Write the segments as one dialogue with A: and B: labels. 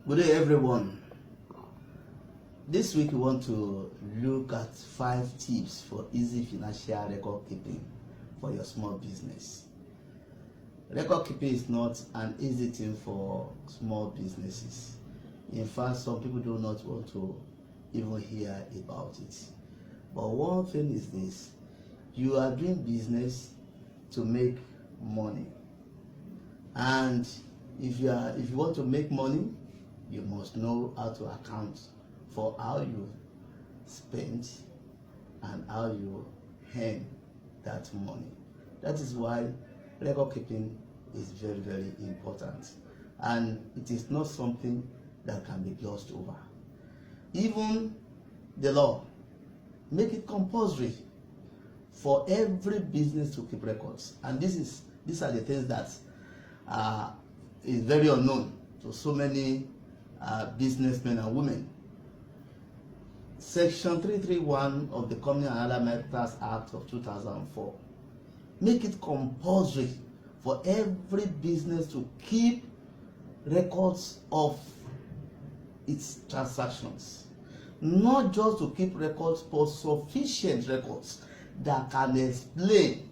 A: Good day, everyone. This week we want to look at 5 tips for easy financial record keeping for your small business. Record keeping is not an easy thing for small businesses. In fact, some people do not want to even hear about it. But one thing is this: you are doing business to make money, and if you want to make money, you must know how to account for how you spend and how you earn that money. That is why record keeping is very, very important, and it is not something that can be glossed over. Even the law make it compulsory for every business to keep records, and these are the things that is very unknown to so many businessmen and women. Section 331 of the Company and Other Matters Act of 2004 make it compulsory for every business to keep records of its transactions. Not just to keep records, but sufficient records that can explain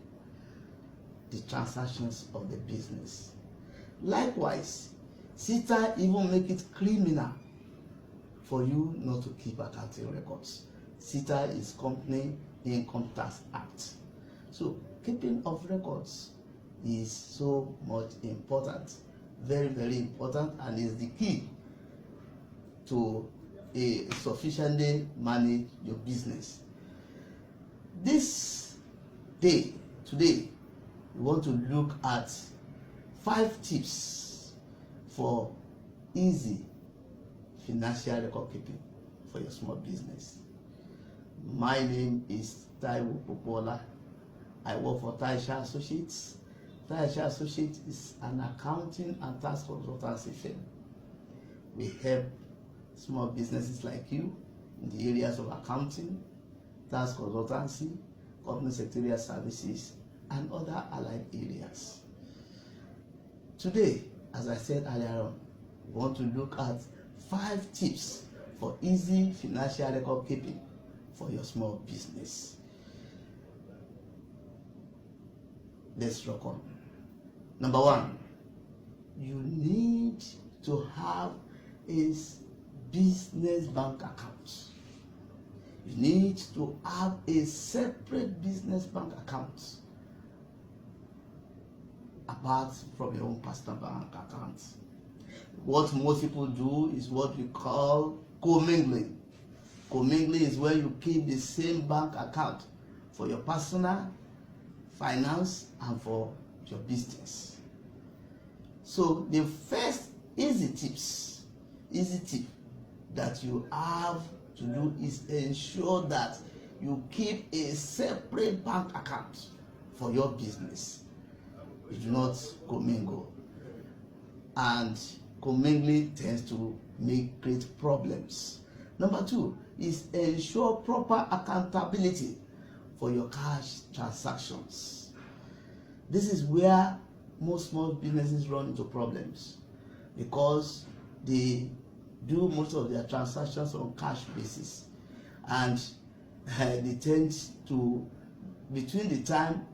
A: the transactions of the business. Likewise, CITA even make it criminal for you not to keep accounting records. CITA is Company Income Tax Act. So keeping of records is so much important, very, very important, and is the key to a sufficiently manage your business. Today, we want to look at 5 tips for easy financial record keeping for your small business. My name is Taiwo Popola. I work for Taisha Associates. Taisha Associates is an accounting and tax consultancy firm. We help small businesses like you in the areas of accounting, tax consultancy, company secretarial services, and other allied areas. Today, as I said earlier on, we want to look at 5 tips for easy financial record keeping for your small business. Let's rock on. Number 1, you need to have a business bank account. You need to have a separate business bank account apart from your own personal bank account. What most people do is what we call commingling. Commingling is where you keep the same bank account for your personal finance and for your business. So the first easy tip that you have to do is ensure that you keep a separate bank account for your business. You do not commingle, and commingling tends to make great problems. Number 2 is ensure proper accountability for your cash transactions. This is where most small businesses run into problems, because they do most of their transactions on cash basis, and they tend to, between the time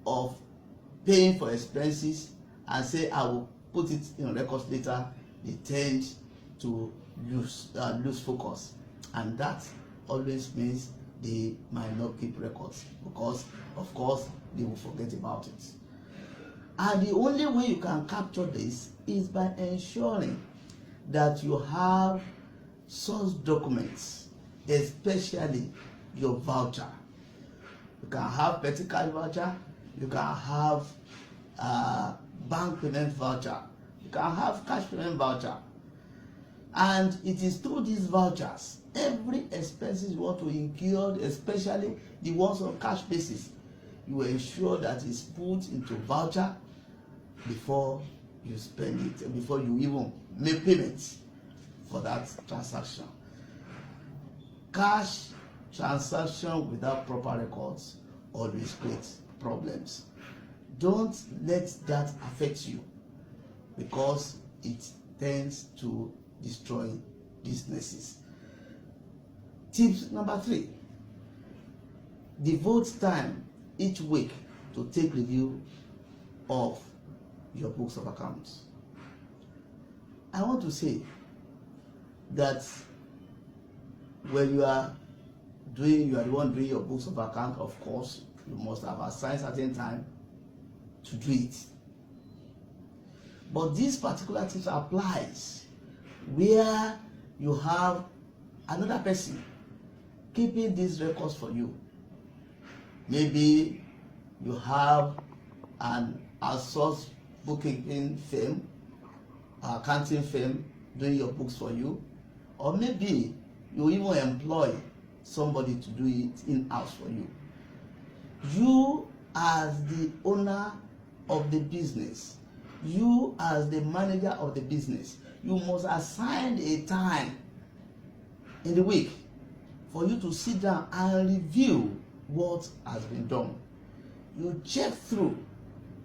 A: of paying for expenses and say I will put it in records later, they tend to lose focus, and that always means they might not keep records, because of course they will forget about it. And the only way you can capture this is by ensuring that you have source documents, especially your voucher. You can have petty cash voucher, you can have bank payment voucher, you can have cash payment voucher, and it is through these vouchers, every expenses you want to incur, especially the ones on cash basis, you will ensure that it's put into voucher before you spend it, before you even make payments for that transaction. Cash transaction without proper records always creates problems. Don't let that affect you, because it tends to destroy businesses. Tips number 3, devote time each week to take review of your books of accounts. I want to say that when you are the one doing your books of account, of course, you must have assigned certain time to do it. But this particular tip applies where you have another person keeping these records for you. Maybe you have an outsourced bookkeeping firm, accounting firm doing your books for you, or maybe you even employ somebody to do it in-house for you. You as the owner of the business, you as the manager of the business, you must assign a time in the week for you to sit down and review what has been done. You check through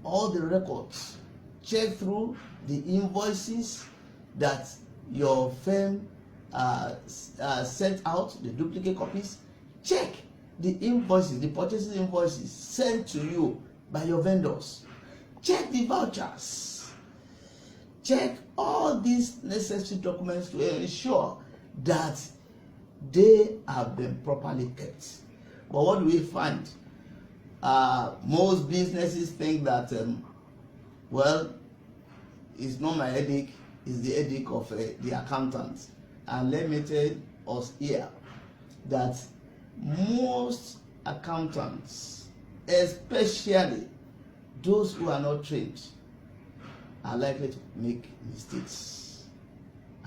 A: all the records, check through the invoices that your firm sent out, the duplicate copies. Check the invoices, the purchasing invoices sent to you by your vendors. Check the vouchers. Check all these necessary documents to ensure that they have been properly kept. But what do we find? Most businesses think that, well, it's not my headache, it's the headache of the accountant. And let me tell us here that most accountants, especially those who are not trained, are likely to make mistakes.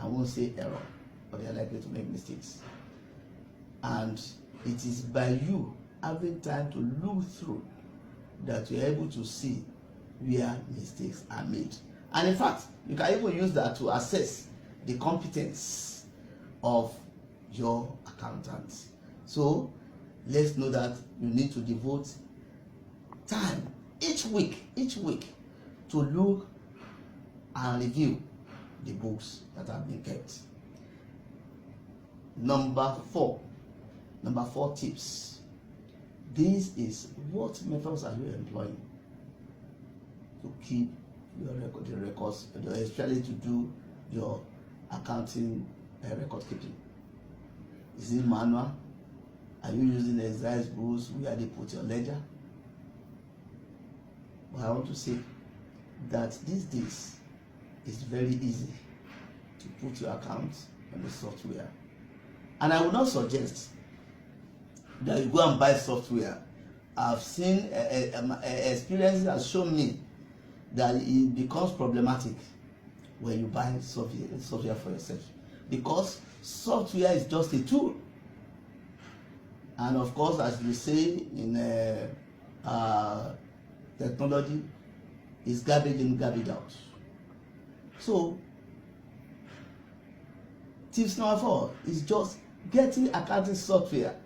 A: I won't say error, but they are likely to make mistakes. And it is by you having time to look through that you're able to see where mistakes are made. And in fact, you can even use that to assess the competence of your accountant. So let's know that you need to devote time each week to look and review the books that have been kept. Number four tips. This is what methods are you employing to keep your records, especially to do your accounting record keeping? Is it manual? Are you using exercise books where they put your ledger? But I want to say that these days it's very easy to put your account on the software. And I would not suggest that you go and buy software. I've seen experiences have shown me that it becomes problematic when you buy software for yourself, because software is just a tool. And of course, as we say in technology, is garbage in, garbage out. So tips number 4 is just getting accounting software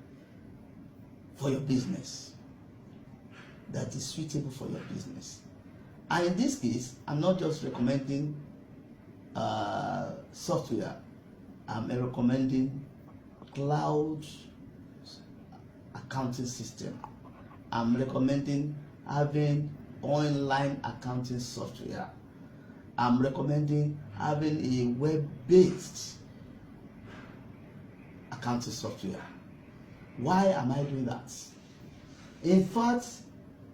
A: for your business that is suitable for your business. And in this case, I'm not just recommending software, I'm recommending cloud accounting system. I'm recommending having online accounting software. I'm recommending having a web-based accounting software. Why am I doing that? In fact,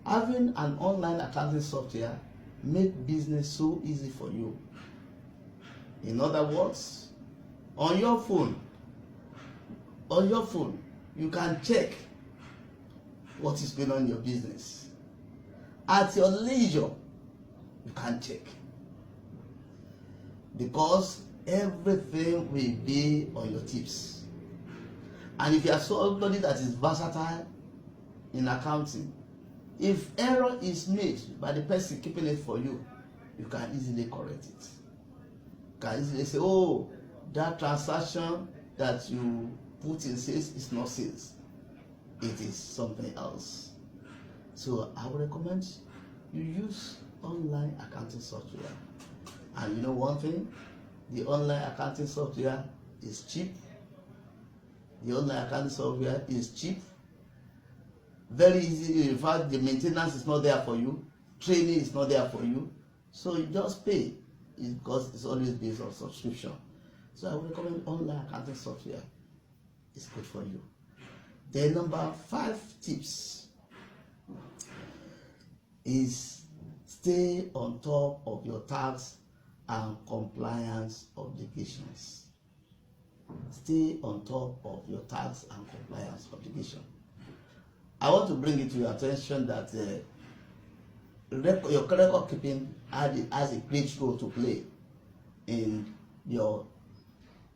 A: having an online accounting software makes business so easy for you. In other words, on your phone, you can check what is going on in your business. At your leisure, you can check, because everything will be on your tips. And if you are somebody that is versatile in accounting, if error is made by the person keeping it for you, you can easily correct it. You can easily say, oh, that transaction that you put in sales is not sales, it is something else. So I would recommend you use online accounting software. And you know one thing, The online accounting software is cheap. The online accounting software is cheap. Very easy. In fact, the maintenance is not there for you. Training is not there for you. So you just pay. It's because it's always based on subscription. So I would recommend online accounting software. It's good for you. The number 5 tips is stay on top of your tax and compliance obligations. Stay on top of your tax and compliance obligation. I want to bring it to your attention that your record keeping has a great role to play in your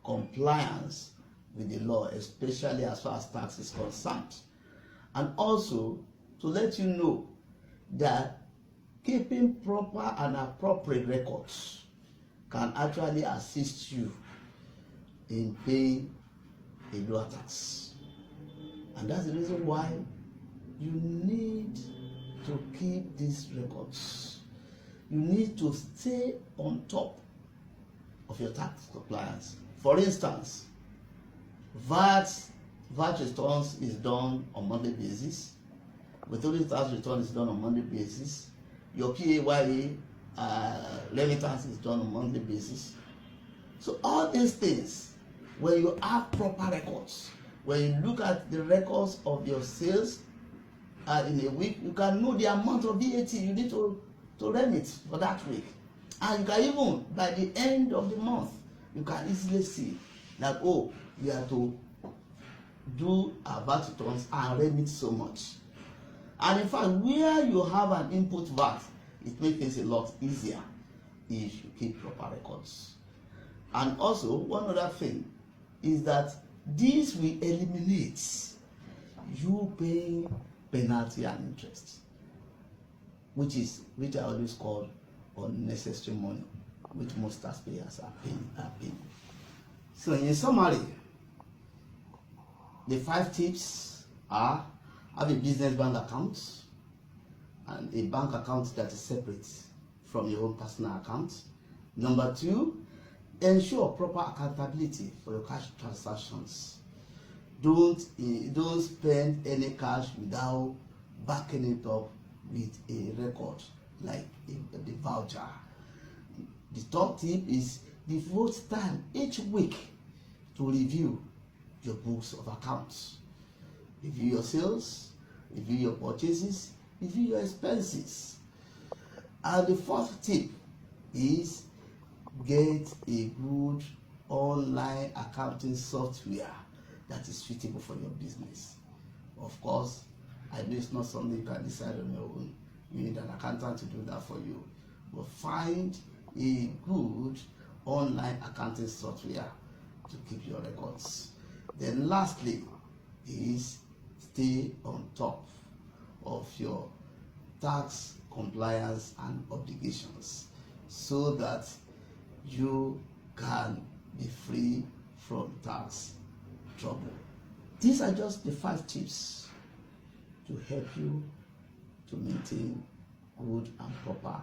A: compliance with the law, especially as far as tax is concerned. And also to let you know that keeping proper and appropriate records can actually assist you in paying a lower tax. And that's the reason why you need to keep these records. You need to stay on top of your tax compliance. For instance, VAT returns is done on monthly basis. Withholding tax return is done on monthly basis. Your PAYE remittance is done on monthly basis. So all these things, when you have proper records, when you look at the records of your sales in a week, you can know the amount of VAT you need to remit for that week. And you can even, by the end of the month, you can easily see that, oh, we have to do our VAT returns and remit so much. And in fact, where you have an input VAT, it makes things a lot easier if you keep proper records. And also, one other thing is that this will eliminate you paying penalty and interest, which I always call unnecessary money, which most taxpayers are paying. So in summary, the 5 tips are: have a business bank account and a bank account that is separate from your own personal account. Number 2, ensure proper accountability for your cash transactions. Don't spend any cash without backing it up with a record like the voucher. The third tip is devote time each week to review your books of accounts. Review your sales, review your purchases, review your expenses. And the fourth tip is get a good online accounting software that is suitable for your business. Of course, I know it's not something you can decide on your own. You need an accountant to do that for you. But find a good online accounting software to keep your records. Then lastly is stay on top of your tax compliance and obligations so that you can be free from tax trouble. These are just the 5 tips to help you to maintain good and proper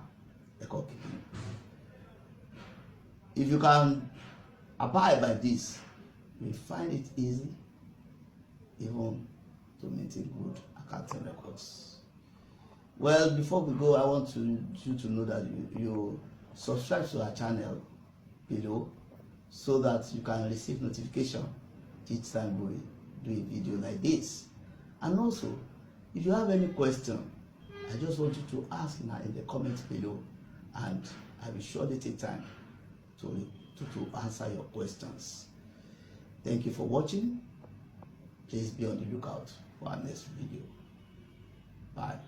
A: record keeping. If you can abide by this, you will find it easy even to maintain good accounting records. Well, before we go, I want you to know that you subscribe to our channel below so that you can receive notification each time we do a video like this. And also, if you have any question, I just want you to ask now in the comments below, and I will surely take time to answer your questions. Thank you for watching. Please be on the lookout for our next video. Bye.